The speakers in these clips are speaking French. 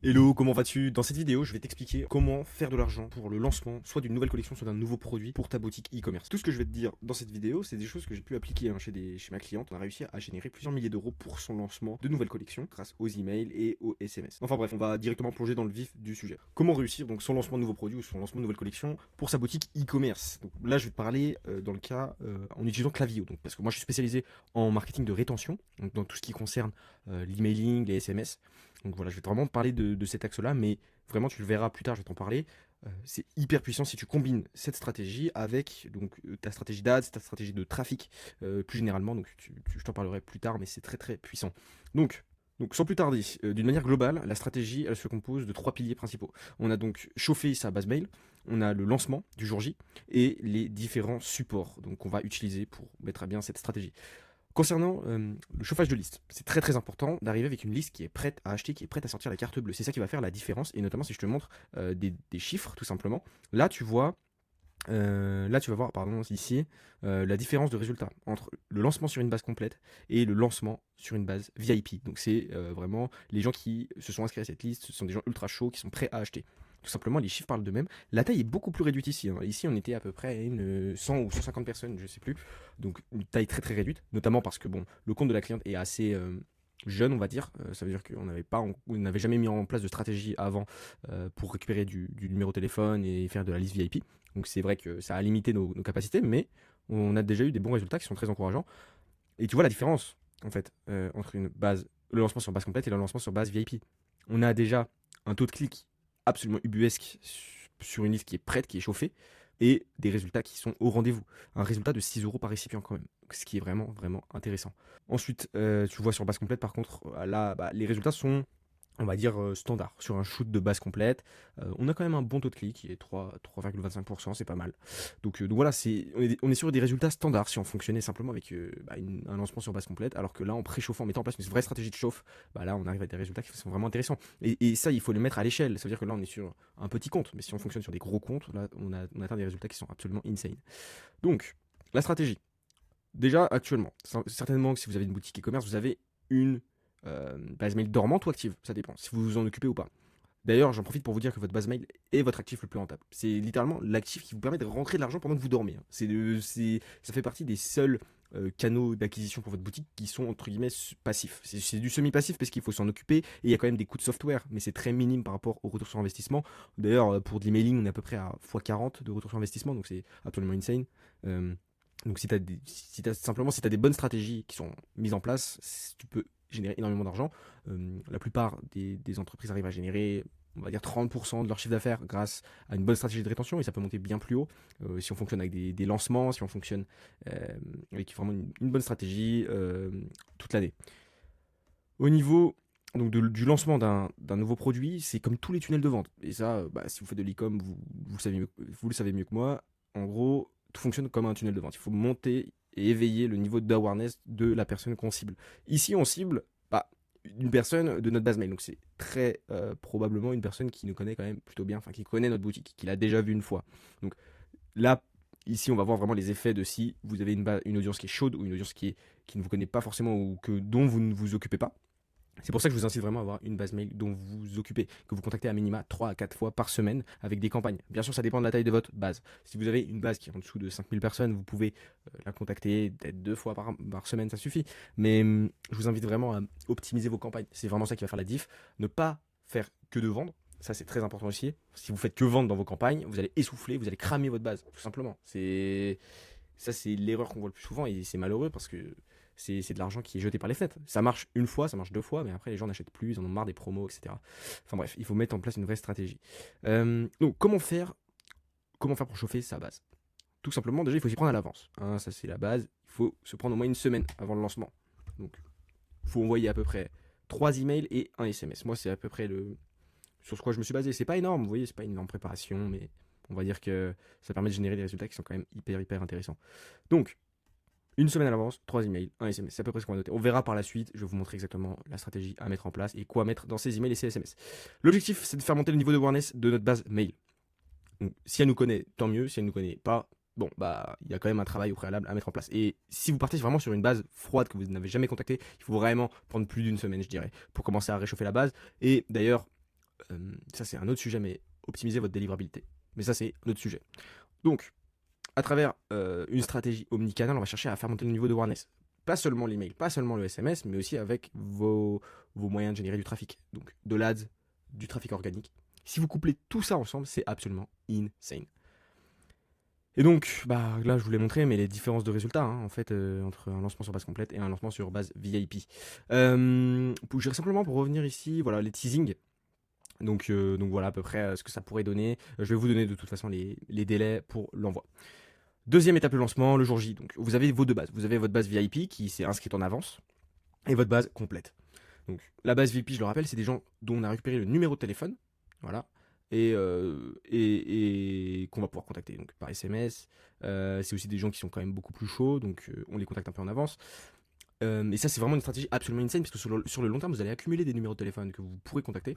Hello, comment vas-tu? Dans cette vidéo, je vais t'expliquer comment faire de l'argent pour le lancement, soit d'une nouvelle collection, soit d'un nouveau produit pour ta boutique e-commerce. Tout ce que je vais te dire dans cette vidéo, c'est des choses que j'ai pu appliquer chez ma cliente. On a réussi à générer plusieurs milliers d'euros pour son lancement de nouvelles collections grâce aux emails et aux SMS. Enfin bref, on va directement plonger dans le vif du sujet. Comment réussir donc son lancement de nouveaux produits ou son lancement de nouvelle collection pour sa boutique e-commerce? Donc là, je vais te parler dans le cas en utilisant Klaviyo. Donc parce que moi, je suis spécialisé en marketing de rétention, donc dans tout ce qui concerne l'emailing, les SMS. Donc voilà, je vais vraiment te parler de cet axe-là, mais vraiment tu le verras plus tard, je vais t'en parler. C'est hyper puissant si tu combines cette stratégie avec ta stratégie d'ads, ta stratégie de trafic plus généralement. Donc je t'en parlerai plus tard, mais c'est très très puissant. Donc sans plus tarder, d'une manière globale, la stratégie elle se compose de trois piliers principaux. On a donc chauffé sa base mail, on a le lancement du jour J et les différents supports donc on va utiliser pour mettre à bien cette stratégie. Concernant le chauffage de liste, c'est très très important d'arriver avec une liste qui est prête à acheter, qui est prête à sortir la carte bleue. C'est ça qui va faire la différence, et notamment si je te montre des chiffres tout simplement. Là tu vois, là tu vas voir pardon ici la différence de résultat entre le lancement sur une base complète et le lancement sur une base VIP. Donc c'est vraiment les gens qui se sont inscrits à cette liste, ce sont des gens ultra chauds qui sont prêts à acheter. Tout simplement, les chiffres parlent d'eux-mêmes. La taille est beaucoup plus réduite ici, hein. Ici, on était à peu près à une 100 ou 150 personnes, je sais plus. Donc, une taille très très réduite, notamment parce que bon, le compte de la cliente est assez jeune, on va dire. Ça veut dire on n'avait jamais mis en place de stratégie avant pour récupérer du numéro de téléphone et faire de la liste VIP. Donc, c'est vrai que ça a limité nos capacités, mais on a déjà eu des bons résultats qui sont très encourageants. Et tu vois la différence, en fait, entre le lancement sur base complète et le lancement sur base VIP. On a déjà un taux de clic absolument ubuesque sur une liste qui est prête, qui est chauffée, et des résultats qui sont au rendez-vous. Un résultat de 6 euros par récipient quand même, ce qui est vraiment, vraiment intéressant. Ensuite, tu vois sur base complète, par contre, là, bah, les résultats sont, on va dire, standard. Sur un shoot de base complète, on a quand même un bon taux de clic, qui est 3,25%, c'est pas mal. Donc voilà, on est sur des résultats standards si on fonctionnait simplement avec un lancement sur base complète, alors que là, en préchauffant, en mettant en place une vraie stratégie de chauffe, bah là, on arrive à des résultats qui sont vraiment intéressants. Et ça, il faut les mettre à l'échelle. Ça veut dire que là, on est sur un petit compte, mais si on fonctionne sur des gros comptes, là, on atteint des résultats qui sont absolument insane. Donc, la stratégie. Déjà, actuellement, certainement que si vous avez une boutique e-commerce, vous avez une base mail dormante ou active, ça dépend, si vous vous en occupez ou pas. D'ailleurs, j'en profite pour vous dire que votre base mail est votre actif le plus rentable. C'est littéralement l'actif qui vous permet de rentrer de l'argent pendant que vous dormez, hein. Ça fait partie des seuls canaux d'acquisition pour votre boutique qui sont entre guillemets passifs. C'est du semi-passif parce qu'il faut s'en occuper et il y a quand même des coûts de software, mais c'est très minime par rapport au retour sur investissement. D'ailleurs, pour de l'emailing, on est à peu près à x40 de retour sur investissement, donc c'est absolument insane. Euh, donc si tu as des bonnes stratégies qui sont mises en place, tu peux générer énormément d'argent. La plupart des entreprises arrivent à générer, on va dire, 30% de leur chiffre d'affaires grâce à une bonne stratégie de rétention, et ça peut monter bien plus haut si on fonctionne avec des lancements, si on fonctionne avec vraiment une bonne stratégie toute l'année. Au niveau du lancement d'un nouveau produit, c'est comme tous les tunnels de vente. Et ça, bah, si vous faites de l'e-com, vous le savez mieux que moi. En gros, tout fonctionne comme un tunnel de vente. Il faut monter et éveiller le niveau d'awareness de la personne qu'on cible. Ici, on cible bah, une personne de notre base mail. Donc c'est très probablement une personne qui nous connaît quand même plutôt bien, enfin qui connaît notre boutique, qui l'a déjà vu une fois. Donc là, ici, on va voir vraiment les effets de si vous avez une audience qui est chaude ou une audience qui ne vous connaît pas forcément ou dont vous ne vous occupez pas. C'est pour ça que je vous incite vraiment à avoir une base mail dont vous vous occupez, que vous contactez à minima 3 à 4 fois par semaine avec des campagnes. Bien sûr, ça dépend de la taille de votre base. Si vous avez une base qui est en dessous de 5000 personnes, vous pouvez la contacter peut-être 2 fois par semaine, ça suffit. Mais je vous invite vraiment à optimiser vos campagnes. C'est vraiment ça qui va faire la diff. Ne pas faire que de vendre. Ça, c'est très important aussi. Si vous faites que vendre dans vos campagnes, vous allez essouffler, vous allez cramer votre base, tout simplement. Ça, c'est l'erreur qu'on voit le plus souvent et c'est malheureux parce que c'est de l'argent qui est jeté par les fenêtres. Ça marche une fois, ça marche deux fois, mais après les gens n'achètent plus, ils en ont marre des promos, etc. Enfin bref, il faut mettre en place une vraie stratégie. Donc comment faire pour chauffer sa base? Tout simplement, déjà, il faut s'y prendre à l'avance, hein, ça c'est la base. Il faut se prendre au moins une semaine avant le lancement. Donc, il faut envoyer à peu près 3 emails et un SMS. Moi, c'est à peu près sur ce quoi je me suis basé. C'est pas énorme, vous voyez, c'est pas une énorme préparation, mais on va dire que ça permet de générer des résultats qui sont quand même hyper intéressants. Donc, une semaine à l'avance, 3 emails, un SMS. C'est à peu près ce qu'on va noter. On verra par la suite. Je vais vous montrer exactement la stratégie à mettre en place et quoi mettre dans ces emails et ces SMS. L'objectif, c'est de faire monter le niveau de awareness de notre base mail. Donc, si elle nous connaît, tant mieux. Si elle ne nous connaît pas, bon, bah, il y a quand même un travail au préalable à mettre en place. Et si vous partez vraiment sur une base froide que vous n'avez jamais contactée, il faut vraiment prendre plus d'une semaine, je dirais, pour commencer à réchauffer la base. Et d'ailleurs, Ça, c'est un autre sujet, mais optimiser votre délivrabilité. Mais ça, c'est un autre sujet. Donc, à travers une stratégie omnicanal, on va chercher à faire monter le niveau de awareness. Pas seulement l'email, pas seulement le SMS, mais aussi avec vos moyens de générer du trafic. Donc, de l'ADS, du trafic organique. Si vous couplez tout ça ensemble, c'est absolument insane. Et donc, là, je vous l'ai montré, mais les différences de résultats, en fait, entre un lancement sur base complète et un lancement sur base VIP. Simplement pour revenir ici, voilà, les teasings. Donc voilà à peu près ce que ça pourrait donner. Je vais vous donner de toute façon les délais pour l'envoi. Deuxième étape, le lancement, le jour J. Donc vous avez vos deux bases. Vous avez votre base VIP qui s'est inscrite en avance et votre base complète. Donc la base VIP, je le rappelle, c'est des gens dont on a récupéré le numéro de téléphone, voilà, et qu'on va pouvoir contacter donc par SMS. C'est aussi des gens qui sont quand même beaucoup plus chauds, donc on les contacte un peu en avance. Et ça, c'est vraiment une stratégie absolument insane parce que sur le long terme, vous allez accumuler des numéros de téléphone que vous pourrez contacter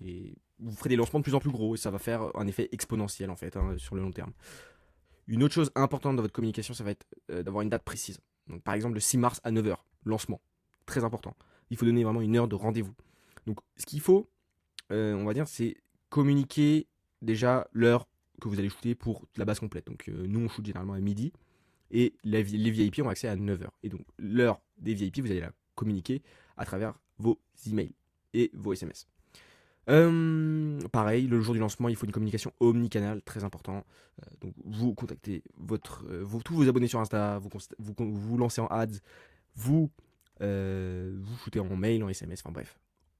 et vous ferez des lancements de plus en plus gros et ça va faire un effet exponentiel en fait sur le long terme. Une autre chose importante dans votre communication, ça va être d'avoir une date précise. Donc, par exemple, le 6 mars à 9 h, lancement. Très important. Il faut donner vraiment une heure de rendez-vous. Donc, ce qu'il faut, on va dire, c'est communiquer déjà l'heure que vous allez shooter pour la base complète. Donc, nous, on shoot généralement à midi. Et les VIP ont accès à 9 h. Et donc, l'heure des VIP, vous allez la communiquer à travers vos emails et vos SMS. Pareil, le jour du lancement, il faut une communication omnicanal, très important. Donc, vous contactez tous vos abonnés sur Insta, vous lancez en ads, vous shootez en mail, en SMS, enfin bref,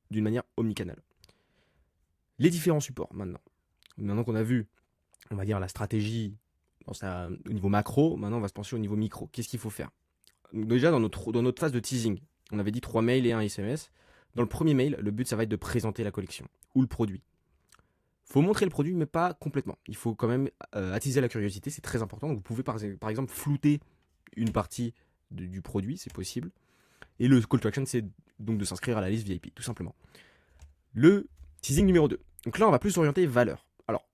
d'une manière omnicanal. Les différents supports, maintenant qu'on a vu, on va dire, la stratégie au niveau macro, maintenant on va se pencher au niveau micro. Qu'est-ce qu'il faut faire? Donc, déjà, dans notre phase de teasing, on avait dit 3 mails et 1 SMS. Dans le premier mail, le but, ça va être de présenter la collection ou le produit. Il faut montrer le produit, mais pas complètement. Il faut quand même attiser la curiosité, c'est très important. Donc, vous pouvez par exemple flouter une partie du produit, c'est possible. Et le call to action, c'est donc de s'inscrire à la liste VIP, tout simplement. Le teasing numéro 2. Donc là, on va plus s'orienter valeur. Alors,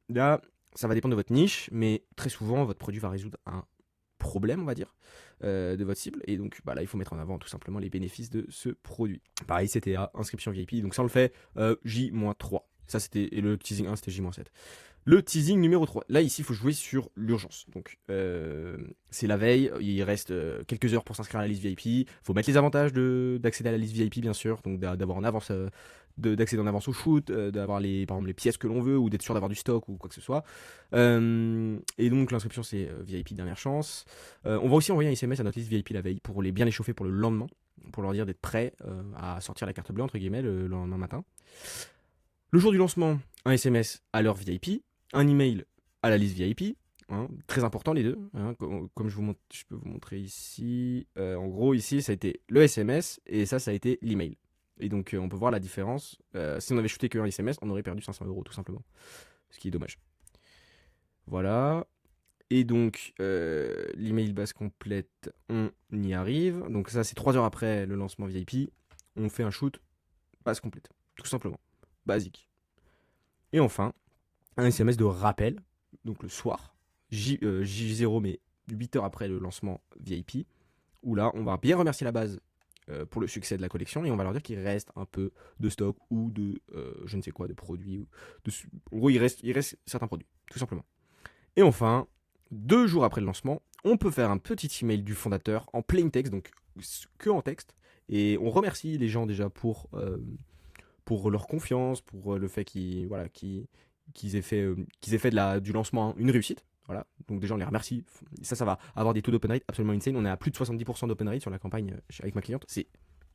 là, ça va dépendre de votre niche, mais très souvent, votre produit va résoudre un problème, on va dire, de votre cible. Et donc là, il faut mettre en avant tout simplement les bénéfices de ce produit. Pareil, CTA, inscription VIP. Donc ça, on le fait J-3. Ça, et le teasing 1, c'était J-7. Le teasing numéro 3. Là, ici, il faut jouer sur l'urgence. Donc, c'est la veille. Il reste quelques heures pour s'inscrire à la liste VIP. Il faut mettre les avantages d'accéder à la liste VIP, bien sûr. Donc, d'avoir en avance, d'accéder en avance au shoot, d'avoir par exemple les pièces que l'on veut, ou d'être sûr d'avoir du stock ou quoi que ce soit. Et donc, l'inscription, c'est VIP, dernière chance. On va aussi envoyer un SMS à notre liste VIP la veille pour bien les chauffer pour le lendemain. Pour leur dire d'être prêts à sortir la carte bleue, entre guillemets, le lendemain matin. Le jour du lancement, un SMS à l'heure VIP, un email à la liste VIP, très important les deux, comme je peux vous montrer ici. En gros, ici, ça a été le SMS et ça a été l'email. Et donc, on peut voir la différence. Si on avait shooté qu'un SMS, on aurait perdu 500 € tout simplement, ce qui est dommage. Voilà. Et donc, l'email base complète, on y arrive. Donc ça, c'est 3 heures après le lancement VIP. On fait un shoot base complète, tout simplement. Basique. Et enfin, un SMS de rappel, donc le soir, J0, mais 8 heures après le lancement VIP, où là, on va bien remercier la base pour le succès de la collection et on va leur dire qu'il reste un peu de stock ou de je ne sais quoi, de produits. En gros, il reste certains produits, tout simplement. Et enfin, 2 jours après le lancement, on peut faire un petit email du fondateur en plain text, donc que en texte, et on remercie les gens déjà pour leur confiance, pour le fait qu'ils aient fait du lancement une réussite. Voilà. Donc déjà on les remercie. Ça va avoir des taux d'open rate absolument insane. On est à plus de 70% d'open rate sur la campagne avec ma cliente. C'est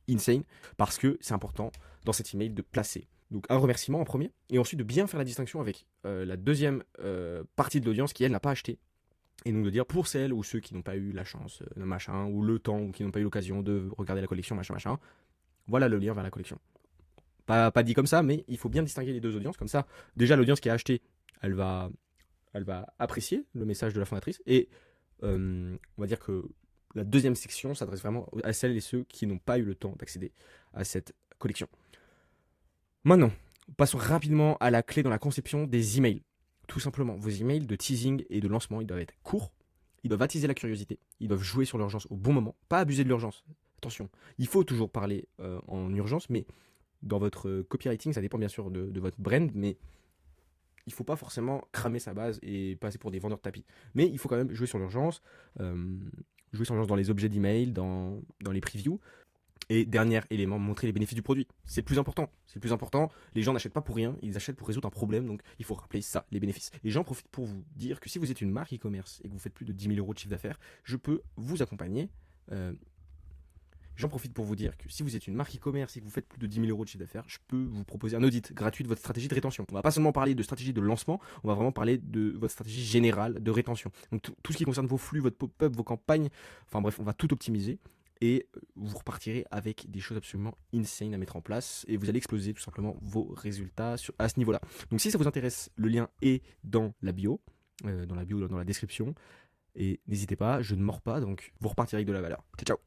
insane parce que c'est important dans cet email de placer donc un remerciement en premier et ensuite de bien faire la distinction avec la deuxième partie de l'audience qui elle n'a pas acheté. Et donc de dire pour celles ou ceux qui n'ont pas eu la chance, machin, ou le temps, ou qui n'ont pas eu l'occasion de regarder la collection, machin, voilà le lien vers la collection. Pas dit comme ça, mais il faut bien distinguer les deux audiences. Comme ça, déjà, l'audience qui a acheté, elle va apprécier le message de la fondatrice. Et on va dire que la deuxième section s'adresse vraiment à celles et ceux qui n'ont pas eu le temps d'accéder à cette collection. Maintenant, passons rapidement à la clé dans la conception des emails. Tout simplement, vos emails de teasing et de lancement, ils doivent être courts. Ils doivent attiser la curiosité. Ils doivent jouer sur l'urgence au bon moment. Pas abuser de l'urgence. Attention, il faut toujours parler en urgence, mais dans votre copywriting, ça dépend bien sûr de votre brand, mais il ne faut pas forcément cramer sa base et passer pour des vendeurs de tapis. Mais il faut quand même jouer sur l'urgence, dans les objets d'email, dans les previews. Et dernier élément, montrer les bénéfices du produit. C'est le plus important. C'est le plus important. Les gens n'achètent pas pour rien, ils achètent pour résoudre un problème. Donc il faut rappeler ça, les bénéfices. Et j'en profite pour vous dire que si vous êtes une marque e-commerce et que vous faites plus de 10 000 euros de chiffre d'affaires, je peux vous accompagner. J'en profite pour vous dire que si vous êtes une marque e-commerce et que vous faites plus de 10 000 euros de chiffre d'affaires, je peux vous proposer un audit gratuit de votre stratégie de rétention. On va pas seulement parler de stratégie de lancement, on va vraiment parler de votre stratégie générale de rétention. Donc tout ce qui concerne vos flux, votre pop-up, vos campagnes, enfin bref, on va tout optimiser. Et vous repartirez avec des choses absolument insane à mettre en place et vous allez exploser tout simplement vos résultats à ce niveau-là. Donc si ça vous intéresse, le lien est dans la bio, dans la description. Et n'hésitez pas, je ne mords pas, donc vous repartirez avec de la valeur. Ciao, ciao.